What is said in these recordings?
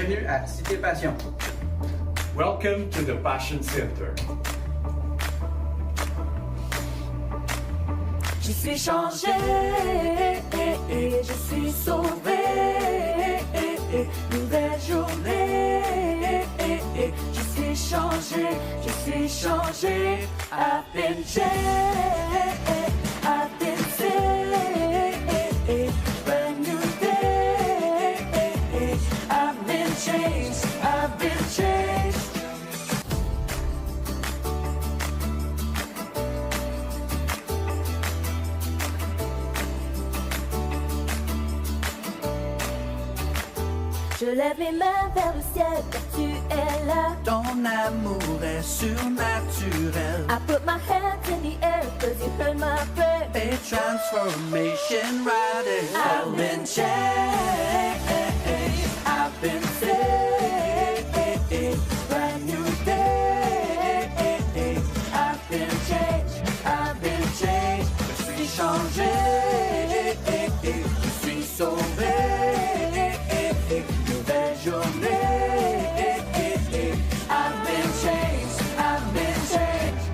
Bienvenue à Cité Passion. Welcome to the Passion Center. Je suis changé, je suis sauvé, nouvelle journée. Je suis changé, I've been changed, I've been saved, brand new day. I've been changed, I've been changed. Je lève les mains vers le ciel, car tu es là. Ton amour est surnaturel. I put my hands in the air, cause you heard my prayer. A transformation riding. I've been changed, I've been saved, brand new day. I've been changed, je suis changé, je suis sauvé. Nouvelle journée, I've been changed, I've been changed.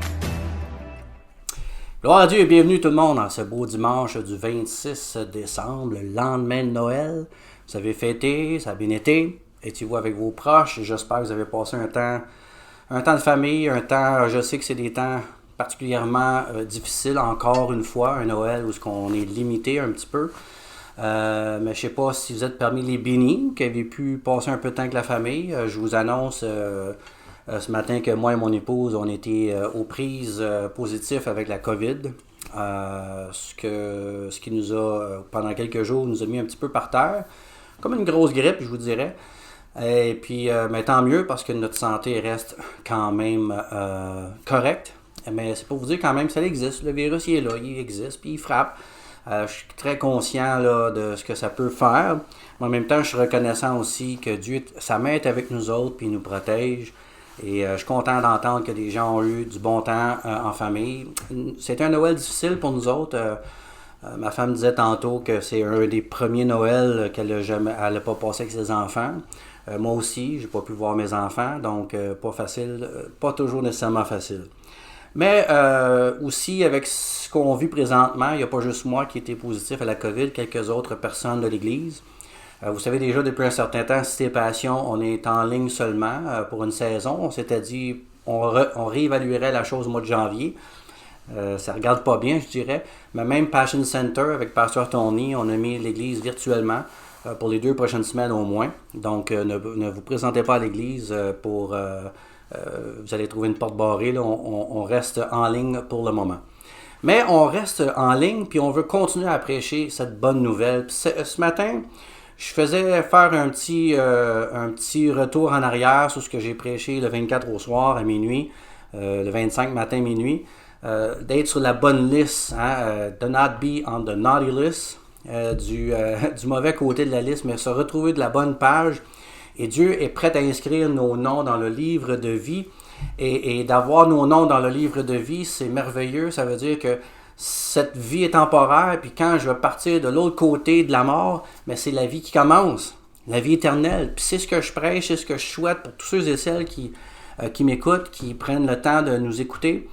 Gloire à Dieu et bienvenue tout le monde en ce beau dimanche du 26 décembre, le lendemain de Noël. Vous avez fêté, ça a bien été. Étiez-vous avec vos proches? J'espère que vous avez passé un temps de famille, je sais que c'est des temps particulièrement difficiles encore une fois, un Noël où on est limité un petit peu. Mais je ne sais pas si vous êtes parmi les bénis, qui avez pu passer un peu de temps avec la famille. Je vous annonce ce matin que moi et mon épouse, on était aux prises positives avec la COVID. Ce qui nous a, pendant quelques jours, nous a mis un petit peu par terre. Comme une grosse grippe, je vous dirais. Et puis, mais tant mieux parce que notre santé reste quand même correcte. Mais c'est pour vous dire quand même que ça existe. Le virus, il est là, il existe, puis il frappe. Je suis très conscient là, de ce que ça peut faire. Mais en même temps, je suis reconnaissant aussi que Dieu, sa main est avec nous autres, puis il nous protège. Et je suis content d'entendre que des gens ont eu du bon temps en famille. C'était un Noël difficile pour nous autres. Ma femme disait tantôt que c'est un des premiers Noëls qu'elle n'a pas passé avec ses enfants. Moi aussi, j'ai pas pu voir mes enfants, donc pas facile, pas toujours nécessairement facile. Mais aussi, avec ce qu'on vit présentement, il n'y a pas juste moi qui était positif à la COVID, quelques autres personnes de l'Église. Vous savez déjà, depuis un certain temps, Cité Passion, on est en ligne seulement pour une saison. On s'était dit, on réévaluerait la chose au mois de janvier. Ça ne regarde pas bien, je dirais. Mais même Passion Center, avec Pasteur Tony, on a mis l'Église virtuellement pour les 2 prochaines semaines au moins. Donc, ne vous présentez pas à l'Église pour... vous allez trouver une porte barrée, là. On reste en ligne pour le moment. Mais on reste en ligne, puis on veut continuer à prêcher cette bonne nouvelle. Puis ce matin, je faisais faire un petit retour en arrière sur ce que j'ai prêché le 24 au soir à minuit, le 25 matin minuit, d'être sur la bonne liste, de not be on the naughty list, du mauvais côté de la liste, mais se retrouver de la bonne page. Et Dieu est prêt à inscrire nos noms dans le livre de vie. Et d'avoir nos noms dans le livre de vie, c'est merveilleux. Ça veut dire que cette vie est temporaire. Puis quand je vais partir de l'autre côté de la mort, mais c'est la vie qui commence. La vie éternelle. Puis c'est ce que je prêche, c'est ce que je souhaite pour tous ceux et celles qui m'écoutent, qui prennent le temps de nous écouter.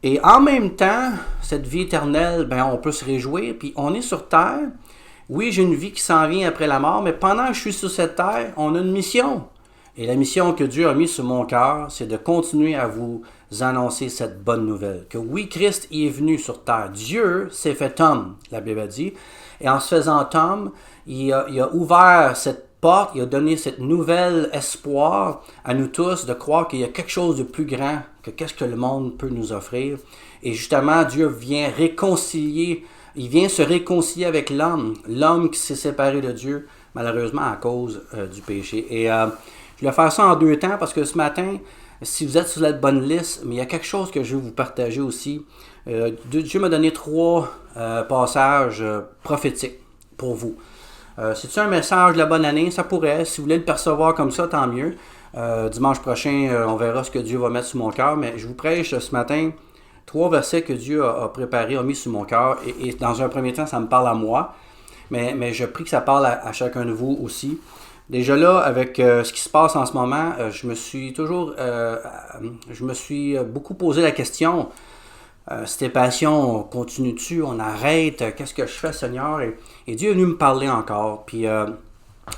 Et en même temps, cette vie éternelle, on peut se réjouir. Puis on est sur terre. Oui, j'ai une vie qui s'en vient après la mort, mais pendant que je suis sur cette terre, on a une mission. Et la mission que Dieu a mise sur mon cœur, c'est de continuer à vous annoncer cette bonne nouvelle. Que oui, Christ y est venu sur terre. Dieu s'est fait homme, la Bible a dit. Et en se faisant homme, il a ouvert cette porte, il a donné cette nouvelle espoir à nous tous de croire qu'il y a quelque chose de plus grand que qu'est-ce que le monde peut nous offrir. Et justement, Dieu vient réconcilier. Il vient se réconcilier avec l'homme qui s'est séparé de Dieu, malheureusement à cause du péché. Et je vais faire ça en 2 temps parce que ce matin, si vous êtes sur la bonne liste, mais il y a quelque chose que je veux vous partager aussi. Dieu m'a donné 3 passages prophétiques pour vous. C'est-tu un message de la bonne année? Ça pourrait. Si vous voulez le percevoir comme ça, tant mieux. Dimanche prochain, on verra ce que Dieu va mettre sur mon cœur. Mais je vous prêche ce matin 3 versets que Dieu a préparés, a mis sur mon cœur. Et dans un premier temps, ça me parle à moi. Mais je prie que ça parle à chacun de vous aussi. Déjà là, avec ce qui se passe en ce moment, je me suis beaucoup posé la question, c'était passion, on continue-tu, on arrête, qu'est-ce que je fais, Seigneur? Et Dieu est venu me parler encore, puis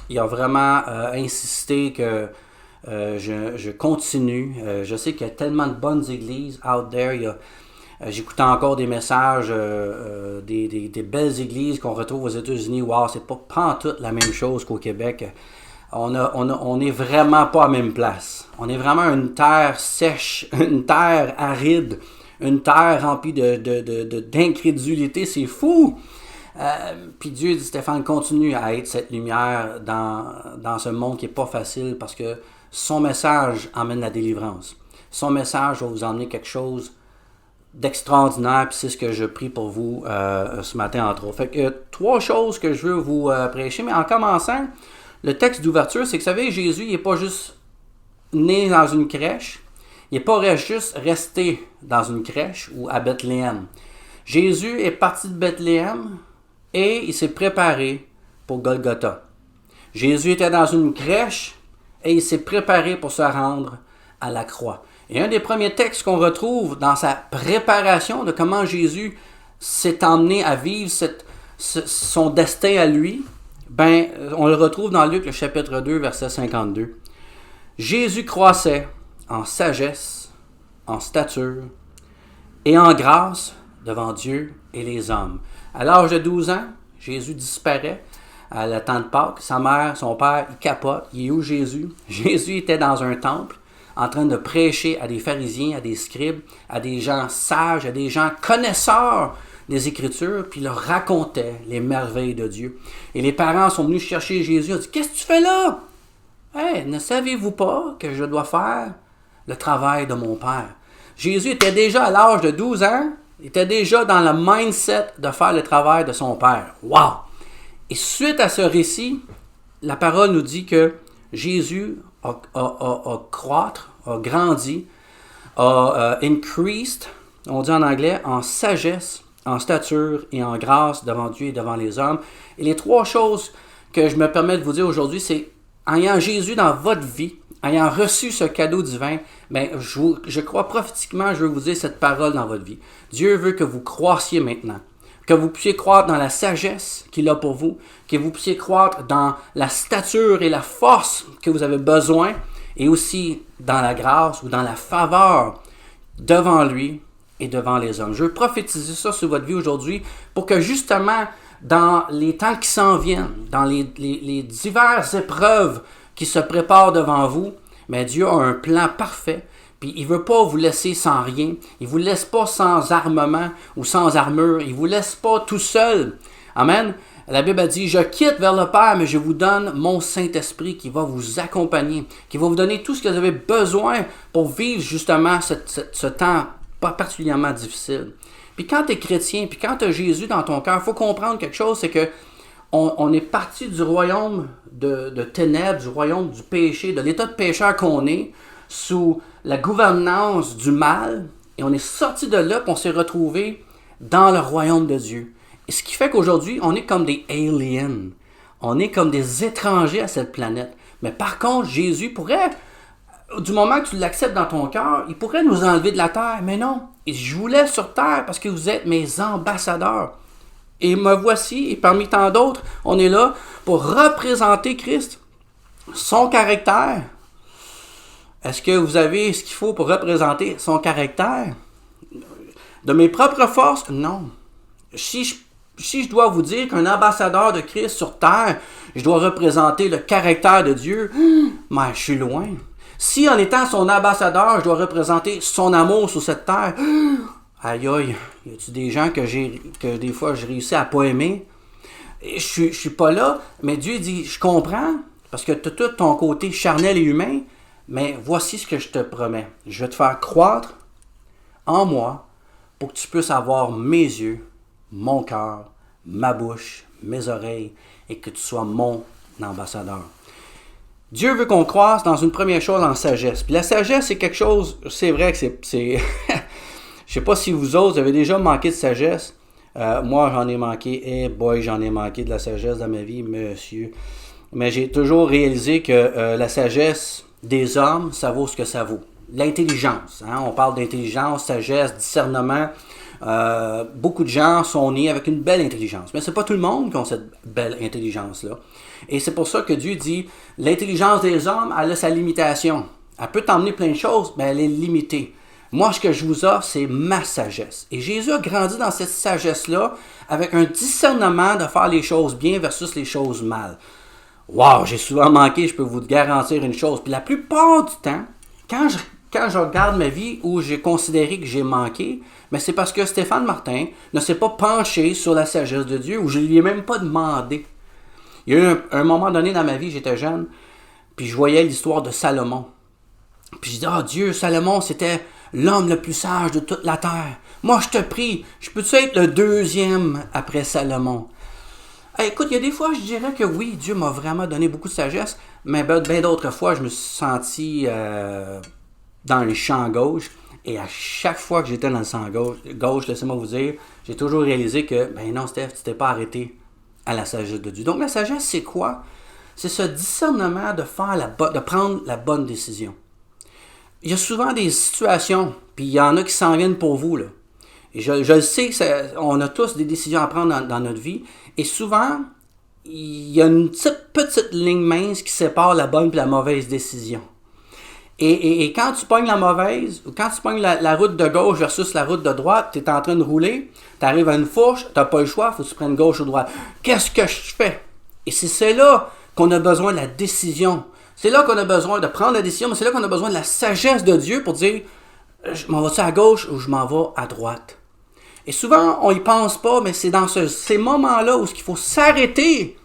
il a vraiment insisté que je continue. Je sais qu'il y a tellement de bonnes églises out there. J'écoutais encore des messages des belles églises qu'on retrouve aux États-Unis. Wow, c'est pas pantoute la même chose qu'au Québec. On n'est vraiment pas à la même place. On est vraiment une terre sèche, une terre aride, une terre remplie d'incrédulité. C'est fou! Puis Dieu dit, Stéphane, continue à être cette lumière dans ce monde qui n'est pas facile parce que son message emmène la délivrance. Son message va vous emmener quelque chose d'extraordinaire, puis c'est ce que je prie pour vous ce matin entre autres. Fait que 3 choses que je veux vous prêcher, mais en commençant, le texte d'ouverture, c'est que vous savez, Jésus, il n'est pas juste né dans une crèche, il n'est pas juste resté dans une crèche ou à Bethléem. Jésus est parti de Bethléem et il s'est préparé pour Golgotha. Jésus était dans une crèche et il s'est préparé pour se rendre à la croix. Et un des premiers textes qu'on retrouve dans sa préparation de comment Jésus s'est emmené à vivre son destin à lui, on le retrouve dans Luc, le chapitre 2, verset 52. Jésus croissait en sagesse, en stature et en grâce devant Dieu et les hommes. À l'âge de 12 ans, Jésus disparaît à le temps de Pâques. Sa mère, son père, ils capotent. Il est où Jésus? Jésus était dans un temple en train de prêcher à des pharisiens, à des scribes, à des gens sages, à des gens connaisseurs des Écritures, puis il leur racontait les merveilles de Dieu. Et les parents sont venus chercher Jésus. Ils ont dit, « Qu'est-ce que tu fais là? Hey, ne savez-vous pas que je dois faire le travail de mon Père? » Jésus était déjà à l'âge de 12 ans, il était déjà dans le mindset de faire le travail de son Père. Wow! Et suite à ce récit, la parole nous dit que Jésus a grandi, a increased, on dit en anglais, en sagesse, en stature et en grâce devant Dieu et devant les hommes. Et les 3 choses que je me permets de vous dire aujourd'hui, c'est en ayant Jésus dans votre vie, ayant reçu ce cadeau divin, je crois prophétiquement, je veux vous dire cette parole dans votre vie. Dieu veut que vous croissiez maintenant, que vous puissiez croître dans la sagesse qu'il a pour vous, que vous puissiez croître dans la stature et la force que vous avez besoin, et aussi dans la grâce ou dans la faveur devant lui et devant les hommes. Je veux prophétiser ça sur votre vie aujourd'hui pour que justement, dans les temps qui s'en viennent, dans les diverses épreuves qui se préparent devant vous, mais Dieu a un plan parfait. Puis il ne veut pas vous laisser sans rien. Il ne vous laisse pas sans armement ou sans armure. Il ne vous laisse pas tout seul. Amen. La Bible a dit, « Je quitte vers le Père, mais je vous donne mon Saint-Esprit qui va vous accompagner, qui va vous donner tout ce que vous avez besoin pour vivre justement ce temps pas particulièrement difficile. » Puis quand tu es chrétien, puis quand tu as Jésus dans ton cœur, il faut comprendre quelque chose, c'est que on est parti du royaume de ténèbres, du royaume du péché, de l'état de pécheur qu'on est, sous la gouvernance du mal, et on est sorti de là, puis on s'est retrouvé dans le royaume de Dieu. Et ce qui fait qu'aujourd'hui, on est comme des aliens. On est comme des étrangers à cette planète. Mais par contre, Jésus pourrait, du moment que tu l'acceptes dans ton cœur, il pourrait nous enlever de la terre. Mais non, je vous laisse sur terre parce que vous êtes mes ambassadeurs. Et me voici, et parmi tant d'autres, on est là pour représenter Christ, son caractère. Est-ce que vous avez ce qu'il faut pour représenter son caractère? De mes propres forces? Non. Si je dois vous dire qu'un ambassadeur de Christ sur terre, je dois représenter le caractère de Dieu, mais je suis loin. Si en étant son ambassadeur, je dois représenter son amour sur cette terre, aïe aïe, y a-t-il des gens que des fois je réussis à pas aimer? Je suis pas là, mais Dieu dit, je comprends, parce que tu as tout ton côté charnel et humain, mais voici ce que je te promets. Je vais te faire croître en moi pour que tu puisses avoir mes yeux, mon cœur, ma bouche, mes oreilles, et que tu sois mon ambassadeur. Dieu veut qu'on croisse dans une première chose en sagesse. Puis la sagesse, c'est quelque chose, c'est vrai que c'est je sais pas si vous autres avez déjà manqué de sagesse. Moi, j'en ai manqué. J'en ai manqué de la sagesse dans ma vie, monsieur. mais j'ai toujours réalisé que la sagesse des hommes, ça vaut ce que ça vaut. L'intelligence, hein? On parle d'intelligence, sagesse, discernement. Beaucoup de gens sont nés avec une belle intelligence, mais c'est pas tout le monde qui a cette belle intelligence-là. Et c'est pour ça que Dieu dit, l'intelligence des hommes, elle a sa limitation. Elle peut t'emmener plein de choses, mais elle est limitée. Moi, ce que je vous offre, c'est ma sagesse. Et Jésus a grandi dans cette sagesse-là avec un discernement de faire les choses bien versus les choses mal. Wow, j'ai souvent manqué, je peux vous garantir une chose. Puis la plupart du temps, quand je regarde ma vie où j'ai considéré que j'ai manqué, mais c'est parce que Stéphane Martin ne s'est pas penché sur la sagesse de Dieu ou je ne lui ai même pas demandé. Il y a eu un moment donné dans ma vie, j'étais jeune, puis je voyais l'histoire de Salomon. Puis je dis, ah Dieu, Salomon, c'était l'homme le plus sage de toute la terre. Moi, je te prie, je peux-tu être le deuxième après Salomon? Écoute, il y a des fois, je dirais que oui, Dieu m'a vraiment donné beaucoup de sagesse, mais bien d'autres fois, je me suis senti dans le champ gauche. Et à chaque fois que j'étais dans le champ gauche, laissez-moi vous dire, j'ai toujours réalisé que, ben non, Steph, tu t'es pas arrêté à la sagesse de Dieu. Donc, la sagesse, c'est quoi? C'est ce discernement de prendre la bonne décision. Il y a souvent des situations, puis il y en a qui s'en viennent pour vous, là. Et je le sais, on a tous des décisions à prendre dans notre vie. Et souvent, il y a une petite ligne mince qui sépare la bonne et la mauvaise décision. Et quand tu pognes la mauvaise, ou quand tu pognes la route de gauche versus la route de droite, tu es en train de rouler, tu arrives à une fourche, tu n'as pas le choix, il faut que tu prennes gauche ou droite. Qu'est-ce que je fais? Et c'est là qu'on a besoin de la décision. C'est là qu'on a besoin de prendre la décision, mais c'est là qu'on a besoin de la sagesse de Dieu pour dire, je m'en vais-tu à gauche ou je m'en vais à droite? Et souvent, on y pense pas, mais c'est dans ces moments-là où il faut s'arrêter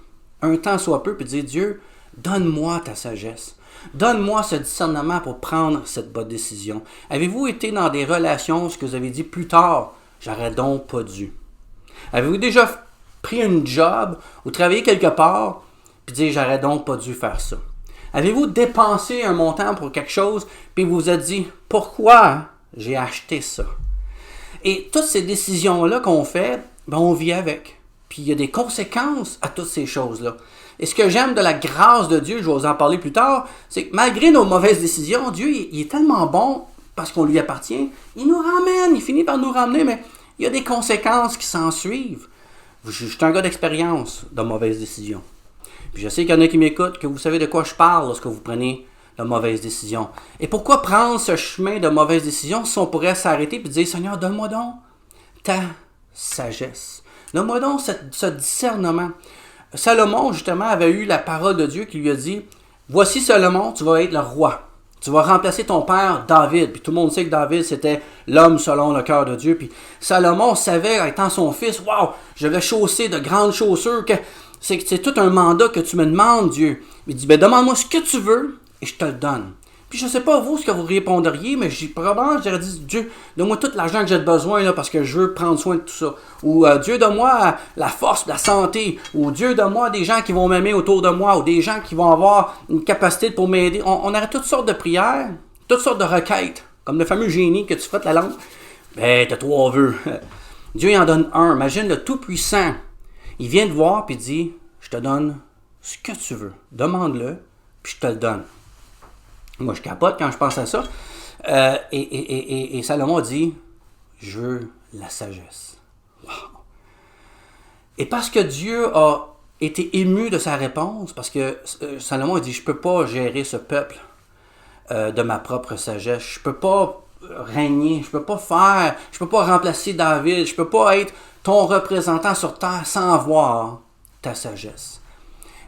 un temps soit peu et dire, Dieu, donne-moi ta sagesse. Donne-moi ce discernement pour prendre cette bonne décision. Avez-vous été dans des relations où ce que vous avez dit plus tard, j'aurais donc pas dû? Avez-vous déjà pris une job ou travaillé quelque part puis dit, j'aurais donc pas dû faire ça? Avez-vous dépensé un montant pour quelque chose puis vous vous êtes dit, pourquoi j'ai acheté ça? Et toutes ces décisions-là qu'on fait, ben on vit avec. Puis il y a des conséquences à toutes ces choses-là. Et ce que j'aime de la grâce de Dieu, je vais vous en parler plus tard, c'est que malgré nos mauvaises décisions, Dieu il est tellement bon parce qu'on lui appartient, il nous ramène, il finit par nous ramener, mais il y a des conséquences qui s'en suivent. Je suis un gars d'expérience de mauvaises décisions. Puis je sais qu'il y en a qui m'écoutent, que vous savez de quoi je parle lorsque vous prenez de mauvaises décisions. Et pourquoi prendre ce chemin de mauvaises décisions si on pourrait s'arrêter et dire, Seigneur, donne-moi donc ta sagesse. Donne-moi donc ce discernement. Salomon, justement, avait eu la parole de Dieu qui lui a dit, voici Salomon, tu vas être le roi. Tu vas remplacer ton père David. Puis tout le monde sait que David, c'était l'homme selon le cœur de Dieu. Puis Salomon savait, étant son fils, wow, je vais chausser de grandes chaussures, que c'est tout un mandat que tu me demandes, Dieu. Il dit, ben demande-moi ce que tu veux et je te le donne. Puis je ne sais pas vous ce que vous répondriez, mais probablement j'aurais dit, Dieu, donne-moi tout l'argent que j'ai besoin là, parce que je veux prendre soin de tout ça. Ou Dieu, donne-moi la force, la santé. Ou Dieu, donne-moi des gens qui vont m'aimer autour de moi. Ou des gens qui vont avoir une capacité pour m'aider. On aurait toutes sortes de prières, toutes sortes de requêtes. Comme le fameux génie que tu frottes la lampe. Ben, t'as 3 vœux. Dieu il en donne un. Imagine le Tout-Puissant. Il vient te voir et dit, je te donne ce que tu veux. Demande-le, puis je te le donne. Moi, je capote quand je pense à ça. Et Salomon a dit, je veux la sagesse. Wow. Et parce que Dieu a été ému de sa réponse, parce que Salomon a dit, je ne peux pas gérer ce peuple de ma propre sagesse. Je ne peux pas régner, je ne peux pas remplacer David, je ne peux pas être ton représentant sur terre sans avoir ta sagesse.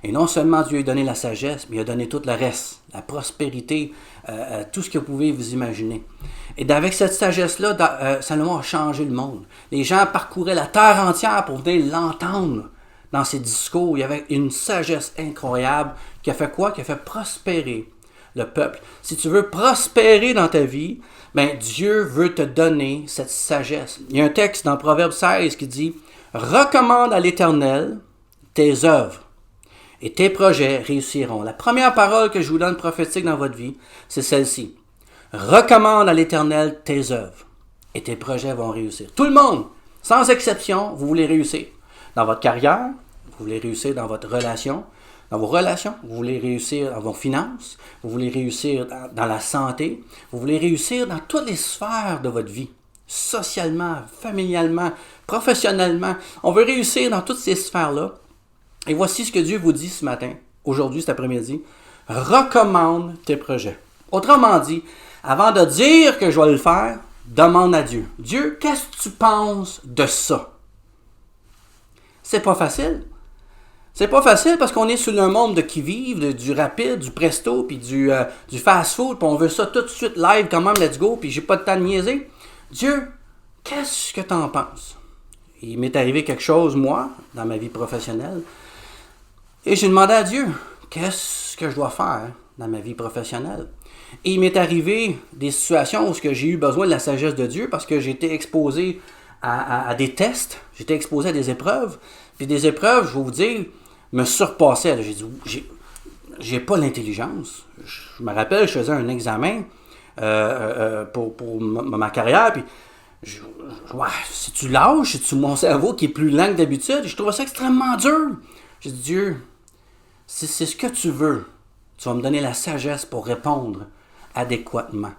Et non seulement Dieu a donné la sagesse, mais il a donné tout le reste, la prospérité, tout ce que vous pouvez vous imaginer. Et avec cette sagesse-là, Salomon a changé le monde. Les gens parcouraient la terre entière pour venir l'entendre dans ses discours. Il y avait une sagesse incroyable qui a fait quoi? Qui a fait prospérer le peuple. Si tu veux prospérer dans ta vie, ben Dieu veut te donner cette sagesse. Il y a un texte dans Proverbe 16 qui dit « Recommande à l'Éternel tes œuvres. Et tes projets réussiront. » La première parole que je vous donne prophétique dans votre vie, c'est celle-ci. Recommande à l'Éternel tes œuvres et tes projets vont réussir. Tout le monde, sans exception, vous voulez réussir. Dans votre carrière, vous voulez réussir dans votre relation, dans vos relations, vous voulez réussir dans vos finances, vous voulez réussir dans la santé, vous voulez réussir dans toutes les sphères de votre vie, socialement, familialement, professionnellement. On veut réussir dans toutes ces sphères-là. Et voici ce que Dieu vous dit ce matin, aujourd'hui, cet après-midi. Recommande tes projets. Autrement dit, avant de dire que je vais le faire, demande à Dieu. Dieu, qu'est-ce que tu penses de ça? C'est pas facile. C'est pas facile parce qu'on est sur un monde de qui-vive, du rapide, du presto, puis du fast-food, puis on veut ça tout de suite live quand même, let's go, puis j'ai pas de temps de niaiser. Dieu, qu'est-ce que tu en penses? Il m'est arrivé quelque chose, moi, dans ma vie professionnelle, et j'ai demandé à Dieu, qu'est-ce que je dois faire dans ma vie professionnelle? Et il m'est arrivé des situations où j'ai eu besoin de la sagesse de Dieu parce que j'étais exposé à des tests, j'étais exposé à des épreuves, puis des épreuves, je vais vous dire, me surpassaient. J'ai dit, j'ai pas l'intelligence. Je me rappelle, je faisais un examen pour ma carrière, puis c'est-tu l'âge, c'est-tu mon cerveau qui est plus lent que d'habitude? Je trouvais ça extrêmement dur. J'ai dit, Dieu, si c'est ce que tu veux, tu vas me donner la sagesse pour répondre adéquatement.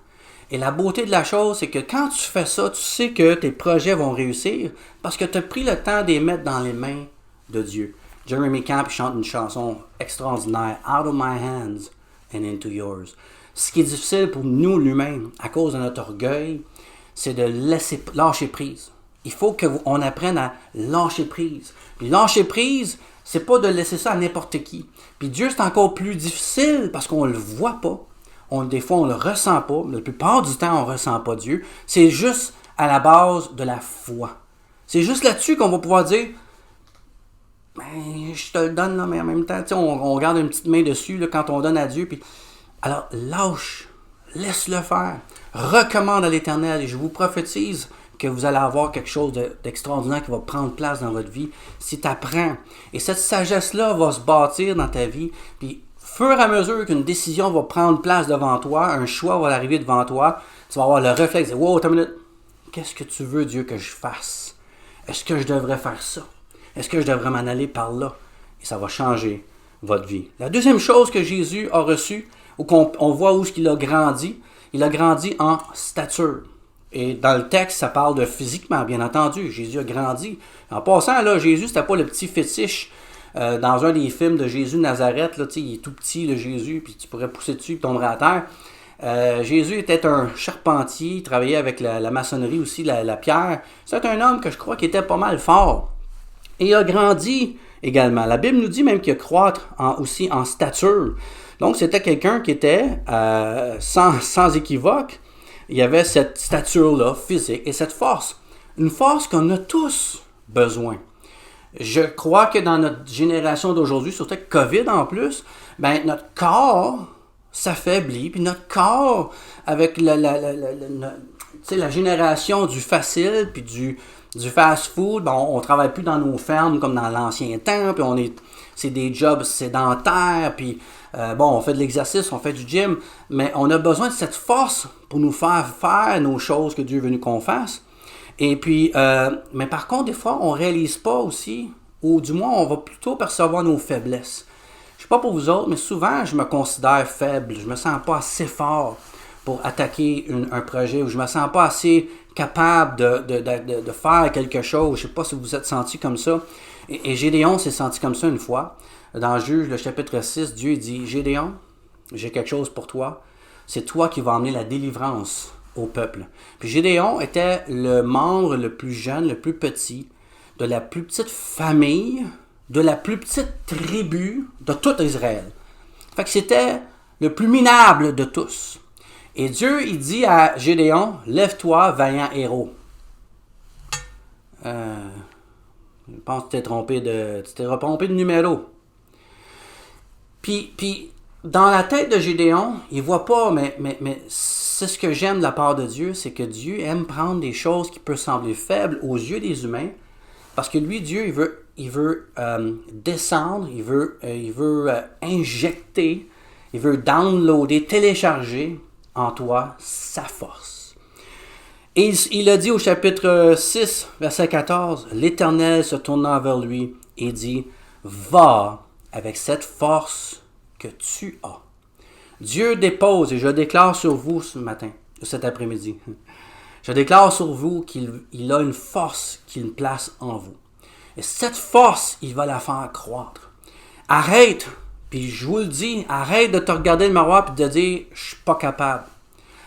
Et la beauté de la chose, c'est que quand tu fais ça, tu sais que tes projets vont réussir parce que tu as pris le temps de les mettre dans les mains de Dieu. Jeremy Camp chante une chanson extraordinaire, « Out of my hands and into yours ». Ce qui est difficile pour nous, l'humain, à cause de notre orgueil, c'est de lâcher prise. Il faut qu'on apprenne à lâcher prise. Puis lâcher prise, c'est pas de laisser ça à n'importe qui. Puis Dieu, c'est encore plus difficile parce qu'on le voit pas. Des fois, on le ressent pas. La plupart du temps, on ressent pas Dieu. C'est juste à la base de la foi. C'est juste là-dessus qu'on va pouvoir dire, ben, je te le donne, là, mais en même temps, on garde une petite main dessus là, quand on donne à Dieu. Puis, alors, lâche, laisse-le faire. Recommande à l'Éternel et je vous prophétise que vous allez avoir quelque chose d'extraordinaire qui va prendre place dans votre vie si tu apprends. Et cette sagesse-là va se bâtir dans ta vie. Puis, fur et à mesure qu'une décision va prendre place devant toi, un choix va arriver devant toi, tu vas avoir le réflexe de « Wow, attends une minute, qu'est-ce que tu veux, Dieu, que je fasse? Est-ce que je devrais faire ça? Est-ce que je devrais m'en aller par là? » Et ça va changer votre vie. La deuxième chose que Jésus a reçue, ou qu'on voit où il a grandi en stature. Et dans le texte, ça parle de physiquement, bien entendu. Jésus a grandi. En passant, là, Jésus, c'était pas le petit fétiche dans un des films de Jésus de Nazareth. Là, il est tout petit, le Jésus, puis tu pourrais pousser dessus et tomber à terre. Jésus était un charpentier, il travaillait avec la maçonnerie aussi, la pierre. C'est un homme que je crois qui était pas mal fort. Et il a grandi également. La Bible nous dit même qu'il a croître aussi en stature. Donc, c'était quelqu'un qui était sans équivoque. Il y avait cette stature-là, physique, et cette force. Une force qu'on a tous besoin. Je crois que dans notre génération d'aujourd'hui, surtout avec COVID en plus, ben, notre corps s'affaiblit, puis notre corps, avec la génération du facile, puis du fast-food, ben, on ne travaille plus dans nos fermes comme dans l'ancien temps, puis c'est des jobs sédentaires, puis on fait de l'exercice, on fait du gym, mais on a besoin de cette force pour nous faire nos choses que Dieu veut qu'on fasse. Et puis, mais par contre, des fois, on ne réalise pas aussi, ou du moins, on va plutôt percevoir nos faiblesses. Je ne sais pas pour vous autres, mais souvent, je me considère faible. Je ne me sens pas assez fort pour attaquer un projet, ou je ne me sens pas assez capable de faire quelque chose. Je ne sais pas si vous vous êtes senti comme ça. Et Gédéon s'est senti comme ça une fois. Dans Juge, le chapitre 6, Dieu dit « Gédéon, j'ai quelque chose pour toi. C'est toi qui vas emmener la délivrance au peuple. » Puis Gédéon était le membre le plus jeune, le plus petit, de la plus petite famille, de la plus petite tribu de tout Israël. Fait que c'était le plus minable de tous. Et Dieu, il dit à Gédéon, « Lève-toi, vaillant héros. » Je pense que tu t'es trompé de numéro. Puis, dans la tête de Gédéon, il ne voit pas, mais c'est ce que j'aime de la part de Dieu, c'est que Dieu aime prendre des choses qui peuvent sembler faibles aux yeux des humains, parce que lui, Dieu, il veut descendre, il veut injecter, il veut downloader, télécharger en toi sa force. Et il a dit au chapitre 6, verset 14, « L'Éternel se tourna vers lui et dit, « Va avec cette force que tu as. Dieu dépose, et je déclare sur vous ce matin, cet après-midi, je déclare sur vous qu'il a une force qu'il place en vous. Et cette force, il va la faire croître. Arrête, puis je vous le dis, arrête de te regarder le miroir et de dire « je suis pas capable ».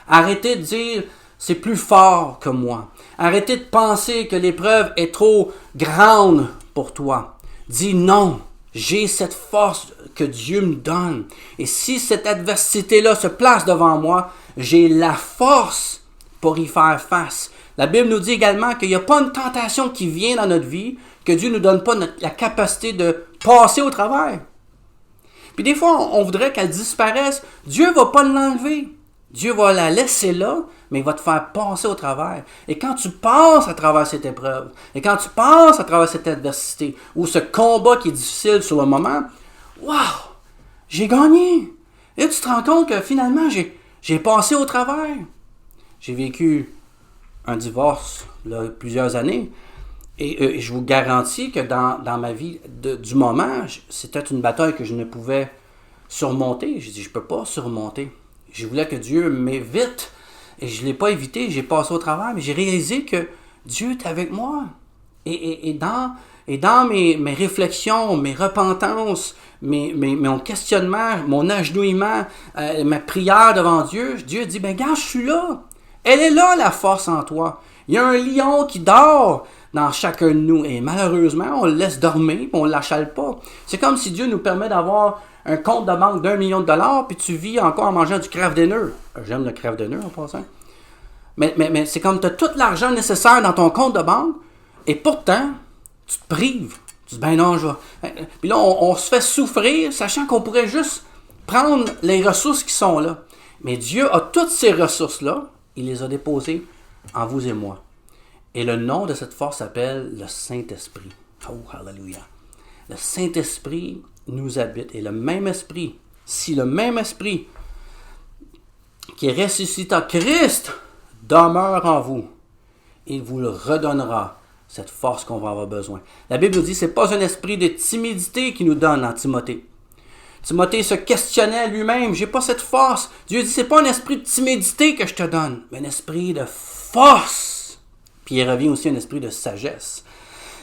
Arrêtez de dire « c'est plus fort que moi ». Arrêtez de penser que l'épreuve est trop grande pour toi. Dis non, j'ai cette force que Dieu me donne. Et si cette adversité-là se place devant moi, j'ai la force pour y faire face. La Bible nous dit également qu'il n'y a pas une tentation qui vient dans notre vie, que Dieu ne nous donne pas la capacité de passer au travers. Puis des fois, on voudrait qu'elle disparaisse. Dieu ne va pas l'enlever. Dieu va la laisser là, mais il va te faire passer au travers. Et quand tu passes à travers cette épreuve, et quand tu passes à travers cette adversité, ou ce combat qui est difficile sur le moment, waouh, j'ai gagné. Et tu te rends compte que finalement, j'ai passé au travers. J'ai vécu un divorce là, plusieurs années, et je vous garantis que dans ma vie du moment, c'était une bataille que je ne pouvais surmonter. J'ai dit, je ne peux pas surmonter. Je voulais que Dieu m'évite, et je ne l'ai pas évité, j'ai passé au travers, mais j'ai réalisé que Dieu est avec moi. Et dans mes réflexions, mes repentances, mon questionnement, mon agenouillement, ma prière devant Dieu, Dieu dit, ben gars, je suis là. Elle est là, la force en toi. Il y a un lion qui dort dans chacun de nous. Et malheureusement, on le laisse dormir, puis on ne l'achale pas. C'est comme si Dieu nous permet d'avoir un compte de banque d'1 million de dollars, puis tu vis encore en mangeant du Kraft Dinner. J'aime le Kraft Dinner en passant. Mais c'est comme tu as tout l'argent nécessaire dans ton compte de banque, et pourtant, tu te prives. Tu dis, ben non, je vais. Puis là, on se fait souffrir, sachant qu'on pourrait juste prendre les ressources qui sont là. Mais Dieu a toutes ces ressources-là, il les a déposées en vous et moi. Et le nom de cette force s'appelle le Saint-Esprit. Oh, hallelujah. Le Saint-Esprit nous habite. Et le même esprit, si le même esprit qui ressuscita Christ demeure en vous, il vous le redonnera, cette force qu'on va avoir besoin. La Bible nous dit que ce n'est pas un esprit de timidité qui nous donne en Timothée. Timothée se questionnait lui-même, j'ai pas cette force. Dieu dit, c'est pas un esprit de timidité que je te donne, mais un esprit de force. Puis il revient aussi un esprit de sagesse.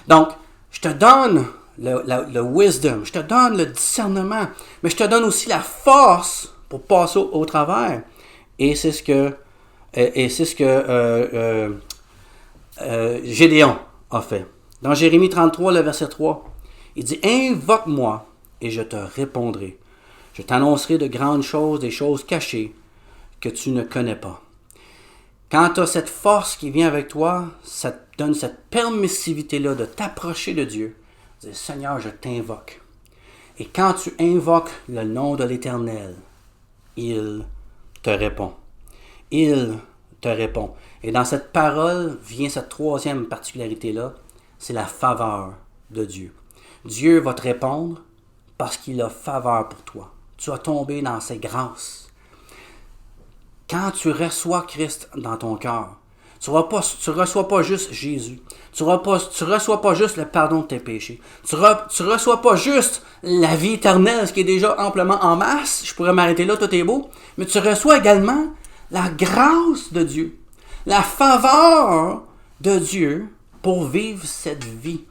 Donc, je te donne le wisdom, je te donne le discernement, mais je te donne aussi la force pour passer au travers. Et c'est ce que Gédéon a fait. Dans Jérémie 33, le verset 3, il dit, invoque-moi et je te répondrai. Je t'annoncerai de grandes choses, des choses cachées que tu ne connais pas. Quand tu as cette force qui vient avec toi, ça te donne cette permissivité-là de t'approcher de Dieu. Dire, Seigneur, je t'invoque. Et quand tu invoques le nom de l'Éternel, il te répond. Il te répond. Et dans cette parole vient cette troisième particularité-là, c'est la faveur de Dieu. Dieu va te répondre parce qu'il a faveur pour toi. Tu vas tomber dans ses grâces. Quand tu reçois Christ dans ton cœur, tu ne reçois pas juste Jésus. Tu ne reçois pas juste le pardon de tes péchés. Tu ne reçois pas juste la vie éternelle, ce qui est déjà amplement en masse. Je pourrais m'arrêter là, tout est beau. Mais tu reçois également la grâce de Dieu, la faveur de Dieu pour vivre cette vie.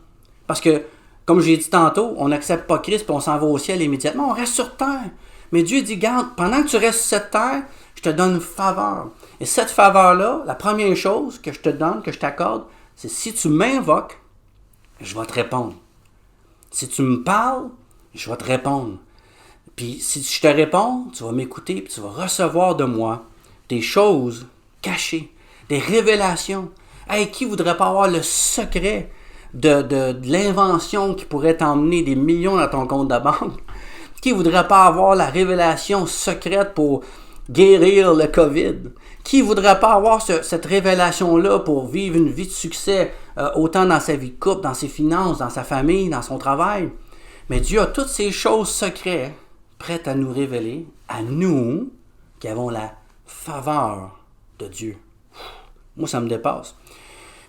Parce que, comme j'ai dit tantôt, on n'accepte pas Christ et on s'en va au ciel immédiatement. On reste sur terre. Mais Dieu dit, garde, pendant que tu restes sur cette terre, je te donne une faveur. Et cette faveur-là, la première chose que je te donne, que je t'accorde, c'est si tu m'invoques, je vais te répondre. Si tu me parles, je vais te répondre. Puis si je te réponds, tu vas m'écouter et tu vas recevoir de moi des choses cachées, des révélations. Hey, qui voudrait pas avoir le secret de l'invention qui pourrait t'emmener des millions dans ton compte de banque? Qui voudrait pas avoir la révélation secrète pour guérir le COVID? Qui voudrait pas avoir cette révélation-là pour vivre une vie de succès, autant dans sa vie de couple, dans ses finances, dans sa famille, dans son travail? Mais Dieu a toutes ces choses secrètes prêtes à nous révéler, à nous qui avons la faveur de Dieu. Moi, ça me dépasse.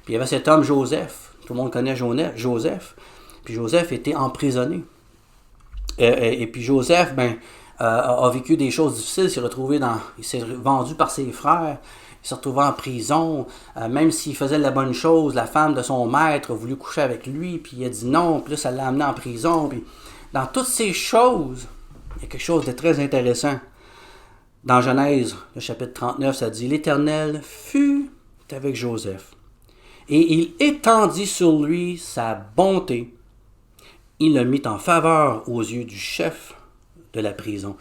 Puis il y avait cet homme Joseph. Tout le monde connaît Joseph. Puis Joseph était emprisonné. Et puis Joseph, a vécu des choses difficiles, il s'est vendu par ses frères, il s'est retrouvé en prison, même s'il faisait la bonne chose, la femme de son maître a voulu coucher avec lui, puis il a dit non, puis là ça l'a amené en prison. Puis dans toutes ces choses, il y a quelque chose de très intéressant. Dans Genèse, le chapitre 39, ça dit « L'Éternel fut avec Joseph, et il étendit sur lui sa bonté. Il le mit en faveur aux yeux du chef de la prison. »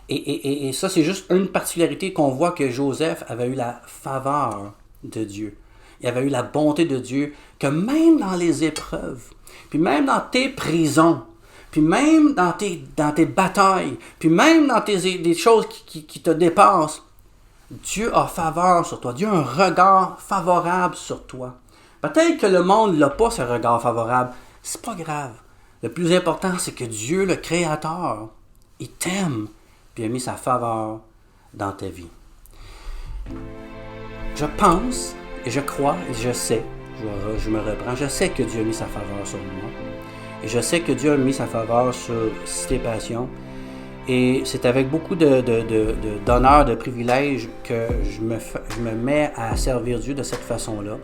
Et ça, c'est juste une particularité qu'on voit que Joseph avait eu la faveur de Dieu. Il avait eu la bonté de Dieu, que même dans les épreuves, puis même dans tes prisons, puis même dans tes batailles, puis même dans des choses qui te dépassent, Dieu a faveur sur toi. Dieu a un regard favorable sur toi. Peut-être que le monde n'a pas ce regard favorable. C'est pas grave. Le plus important, c'est que Dieu, le Créateur, il t'aime, puis il a mis sa faveur dans ta vie. Je pense, et je crois, et je sais, je me reprends, je sais que Dieu a mis sa faveur sur moi. Et je sais que Dieu a mis sa faveur sur Cité Passion. Et c'est avec beaucoup d'honneur, de privilège que je me mets à servir Dieu de cette façon-là.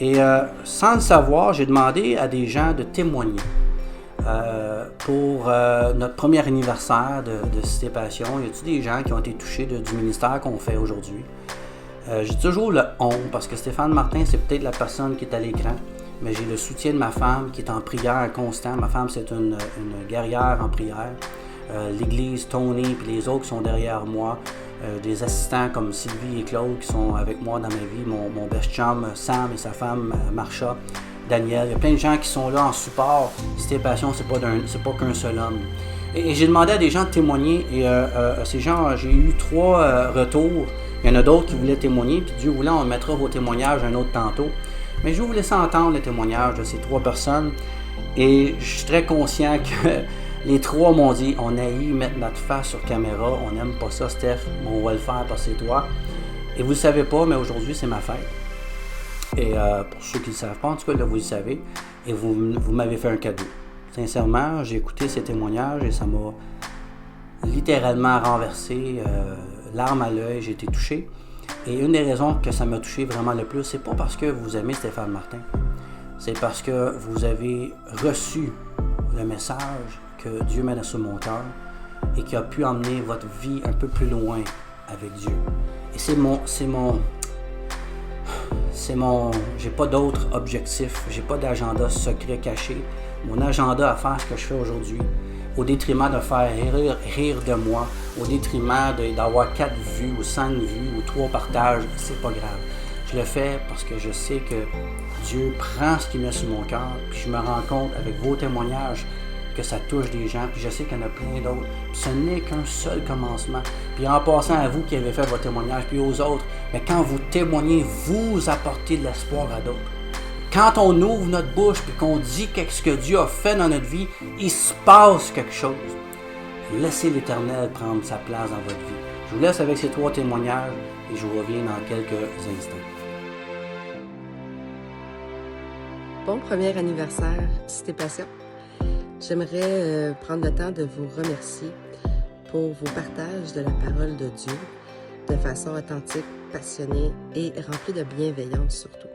Et sans le savoir, j'ai demandé à des gens de témoigner pour notre premier anniversaire de Cité Passion. Y a-t-il des gens qui ont été touchés du ministère qu'on fait aujourd'hui? J'ai toujours le « on » parce que Stéphane Martin, c'est peut-être la personne qui est à l'écran, mais j'ai le soutien de ma femme qui est en prière constant. Ma femme, c'est une guerrière en prière. L'Église, Tony, puis les autres qui sont derrière moi, des assistants comme Sylvie et Claude qui sont avec moi dans ma vie, mon best chum Sam et sa femme Marsha, Daniel. Il y a plein de gens qui sont là en support. Cité Passion, c'est pas qu'un seul homme. Et j'ai demandé à des gens de témoigner et ces gens, j'ai eu 3 retours. Il y en a d'autres qui voulaient témoigner, puis Dieu voulant, on mettra vos témoignages un autre tantôt. Mais je vais vous laisser entendre les témoignages de ces 3 personnes et je suis très conscient que les 3 m'ont dit, on haït mettre notre face sur caméra, on n'aime pas ça, Steph, mais on va le faire parce que c'est toi. Et vous ne le savez pas, mais aujourd'hui, c'est ma fête. Et pour ceux qui ne le savent pas, en tout cas, là, vous le savez. Et vous m'avez fait un cadeau. Sincèrement, j'ai écouté ces témoignages et ça m'a littéralement renversé, larmes à l'œil, j'ai été touché. Et une des raisons que ça m'a touché vraiment le plus, c'est pas parce que vous aimez Stéphane Martin. C'est parce que vous avez reçu le message que Dieu mène sur mon cœur et qui a pu emmener votre vie un peu plus loin avec Dieu. Et j'ai pas d'autre objectif, j'ai pas d'agenda secret caché. Mon agenda à faire ce que je fais aujourd'hui, au détriment de faire rire de moi, au détriment d'avoir 4 vues ou 5 vues ou 3 partages, c'est pas grave. Je le fais parce que je sais que Dieu prend ce qu'il met sur mon cœur, puis je me rends compte avec vos témoignages que ça touche des gens, puis je sais qu'il y en a plein d'autres. Puis ce n'est qu'un seul commencement. Puis en passant à vous qui avez fait votre témoignage, puis aux autres, mais quand vous témoignez, vous apportez de l'espoir à d'autres. Quand on ouvre notre bouche et qu'on dit ce que Dieu a fait dans notre vie, il se passe quelque chose. Laissez l'Éternel prendre sa place dans votre vie. Je vous laisse avec ces 3 témoignages et je vous reviens dans quelques instants. Bon premier anniversaire, Cité Passion. J'aimerais prendre le temps de vous remercier pour vos partages de la parole de Dieu de façon authentique, passionnée et remplie de bienveillance surtout.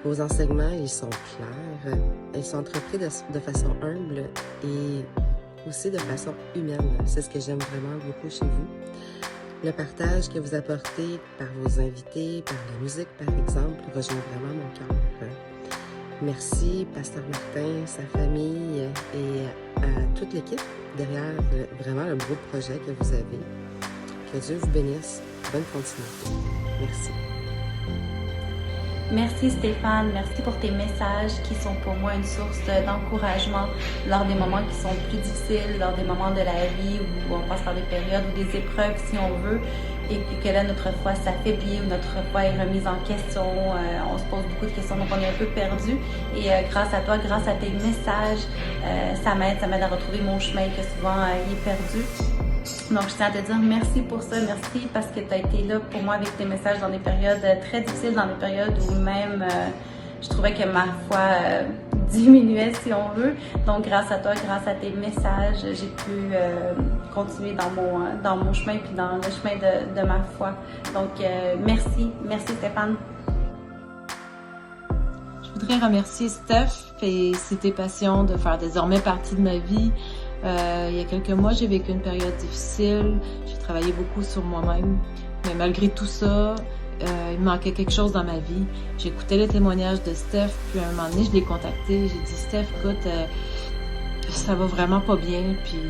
Vos enseignements, ils sont clairs, ils sont entrepris de façon humble et aussi de façon humaine. C'est ce que j'aime vraiment beaucoup chez vous. Le partage que vous apportez par vos invités, par la musique par exemple, rejoint vraiment mon cœur. Merci, Pasteur Martin, sa famille et à toute l'équipe derrière vraiment le beau projet que vous avez. Que Dieu vous bénisse. Bonne continuité. Merci. Merci Stéphane, merci pour tes messages qui sont pour moi une source d'encouragement lors des moments qui sont plus difficiles, lors des moments de la vie où on passe par des périodes ou des épreuves si on veut, et puis que là notre foi s'affaiblit ou notre foi est remise en question, on se pose beaucoup de questions, donc on est un peu perdu. Et grâce à toi, grâce à tes messages, ça m'aide à retrouver mon chemin que souvent il est perdu. Donc, je tiens à te dire merci pour ça, merci parce que tu as été là pour moi avec tes messages dans des périodes très difficiles, dans des périodes où même je trouvais que ma foi diminuait, si on veut. Donc, grâce à toi, grâce à tes messages, j'ai pu continuer dans mon chemin puis dans le chemin de ma foi. Donc, merci Stéphane. Je voudrais remercier Steph et Cité Passion de faire désormais partie de ma vie. Il y a quelques mois, j'ai vécu une période difficile. J'ai travaillé beaucoup sur moi-même. Mais malgré tout ça, il manquait quelque chose dans ma vie. J'écoutais les témoignages de Steph, puis à un moment donné, je l'ai contacté. J'ai dit, Steph, écoute, ça va vraiment pas bien, puis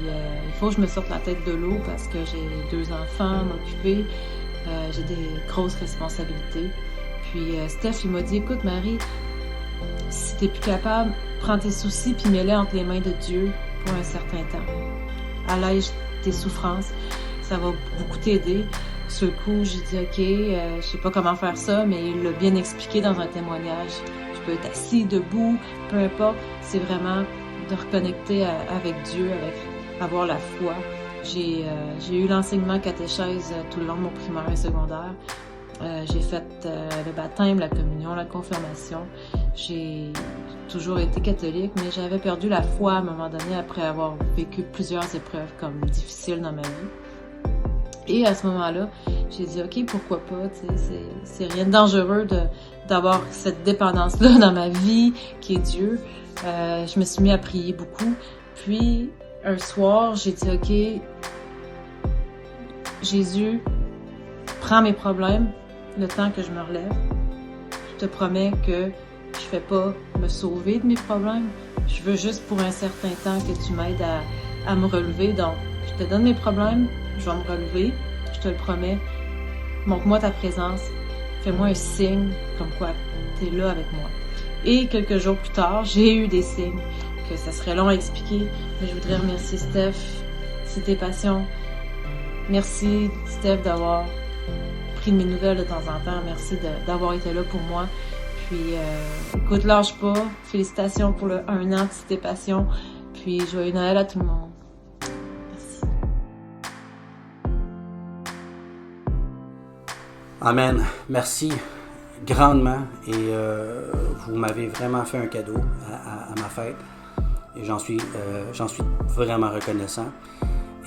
il faut que je me sorte la tête de l'eau parce que j'ai 2 enfants à m'occuper. J'ai des grosses responsabilités. Puis Steph, il m'a dit, écoute Marie, si t'es plus capable, prends tes soucis puis mets-les entre les mains de Dieu pour un certain temps. Allège tes souffrances, ça va beaucoup t'aider. Sur le coup, j'ai dit ok, je sais pas comment faire ça, mais il l'a bien expliqué dans un témoignage. Je peux être assis, debout, peu importe. C'est vraiment de reconnecter avec Dieu, avec avoir la foi. J'ai eu l'enseignement catéchèse tout le long de mon primaire et secondaire. J'ai fait le baptême, la communion, la confirmation. J'ai toujours été catholique, mais j'avais perdu la foi à un moment donné après avoir vécu plusieurs épreuves comme difficiles dans ma vie. Et à ce moment-là, j'ai dit ok, pourquoi pas, c'est rien de dangereux d'avoir cette dépendance-là dans ma vie qui est Dieu. Je me suis mis à prier beaucoup. Puis un soir, j'ai dit ok, Jésus, prends mes problèmes, le temps que je me relève. Je te promets que je fais pas me sauver de mes problèmes. Je veux juste pour un certain temps que tu m'aides à me relever. Donc, je te donne mes problèmes, je vais me relever, je te le promets. Montre-moi ta présence, fais-moi un signe comme quoi tu es là avec moi. Et quelques jours plus tard, j'ai eu des signes que ça serait long à expliquer, mais je voudrais remercier Steph, Cité Passion. Merci Steph d'avoir pris de mes nouvelles de temps en temps. Merci d'avoir été là pour moi. Puis, écoute, lâche pas. Félicitations pour le 1 an de Cité Passion. Puis, joyeux Noël à tout le monde. Merci. Amen. Merci grandement. Et vous m'avez vraiment fait un cadeau à ma fête. Et j'en suis vraiment reconnaissant.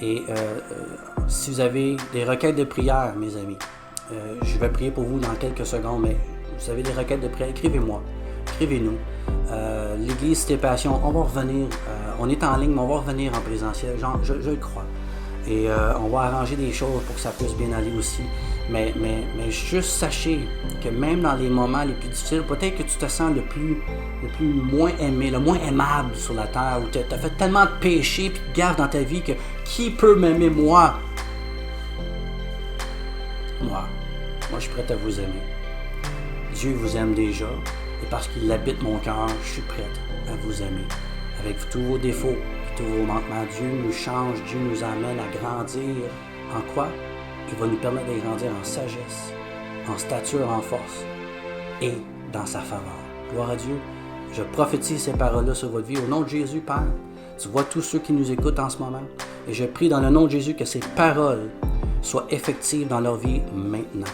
Et si vous avez des requêtes de prière, mes amis, je vais prier pour vous dans quelques secondes, mais vous avez des requêtes de prière, écrivez-moi, écrivez-nous. L'Église Cité Passion, on va revenir, on est en ligne, mais on va revenir en présentiel, je le crois. Et on va arranger des choses pour que ça puisse bien aller aussi. Mais juste sachez que même dans les moments les plus difficiles, peut-être que tu te sens le plus moins aimé, le moins aimable sur la terre, où tu as fait tellement de péchés et de gaffes dans ta vie que qui peut m'aimer moi? Moi, je suis prêt à vous aimer. Dieu vous aime déjà, et parce qu'il habite mon cœur, je suis prête à vous aimer. Avec tous vos défauts et tous vos manquements, Dieu nous change, Dieu nous amène à grandir. En quoi? Il va nous permettre de grandir en sagesse, en stature, en force et dans sa faveur. Gloire à Dieu. Je prophétise ces paroles-là sur votre vie. Au nom de Jésus, Père, tu vois tous ceux qui nous écoutent en ce moment. Et je prie dans le nom de Jésus que ces paroles soient effectives dans leur vie maintenant.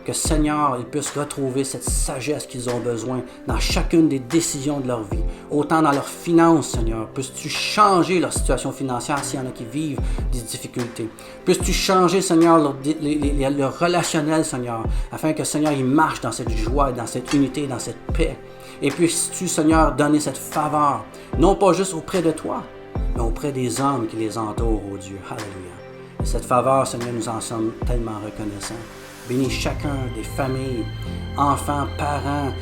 Que Seigneur, ils puissent retrouver cette sagesse qu'ils ont besoin dans chacune des décisions de leur vie. Autant dans leurs finances, Seigneur. Puisses-tu changer leur situation financière s'il y en a qui vivent des difficultés. Puisses-tu changer, Seigneur, leur relationnel, Seigneur, afin que, Seigneur, ils marchent dans cette joie, dans cette unité, dans cette paix. Et puisses-tu, Seigneur, donner cette faveur, non pas juste auprès de toi, mais auprès des hommes qui les entourent, oh Dieu. Alléluia. Et cette faveur, Seigneur, nous en sommes tellement reconnaissants. Bénis chacun des familles, enfants, parents,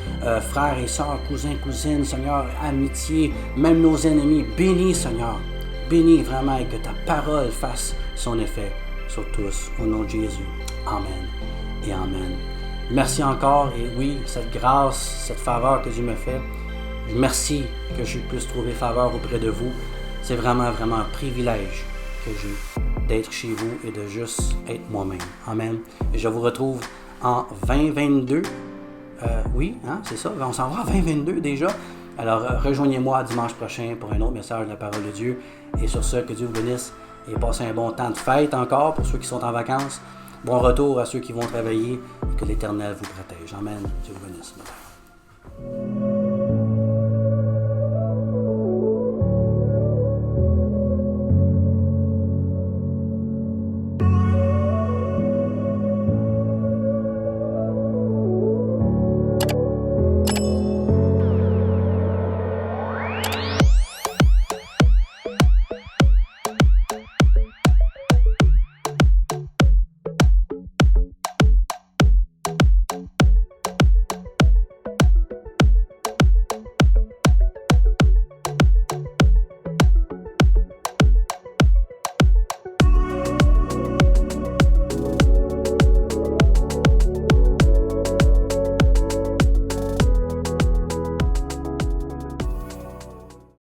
frères et sœurs, cousins, cousines, Seigneur, amitié, même nos ennemis. Bénis, Seigneur. Bénis vraiment et que ta parole fasse son effet sur tous. Au nom de Jésus. Amen et Amen. Merci encore et oui, cette grâce, cette faveur que Dieu me fait, merci que je puisse trouver faveur auprès de vous. C'est vraiment, vraiment un privilège que j'ai d'être chez vous et de juste être moi-même. Amen. Et je vous retrouve en 2022. Oui, hein, c'est ça. On s'en va en 2022 déjà. Alors, rejoignez-moi dimanche prochain pour un autre message de la parole de Dieu. Et sur ce, que Dieu vous bénisse et passez un bon temps de fête encore pour ceux qui sont en vacances. Bon retour à ceux qui vont travailler et que l'Éternel vous protège. Amen. Dieu vous bénisse. Bye.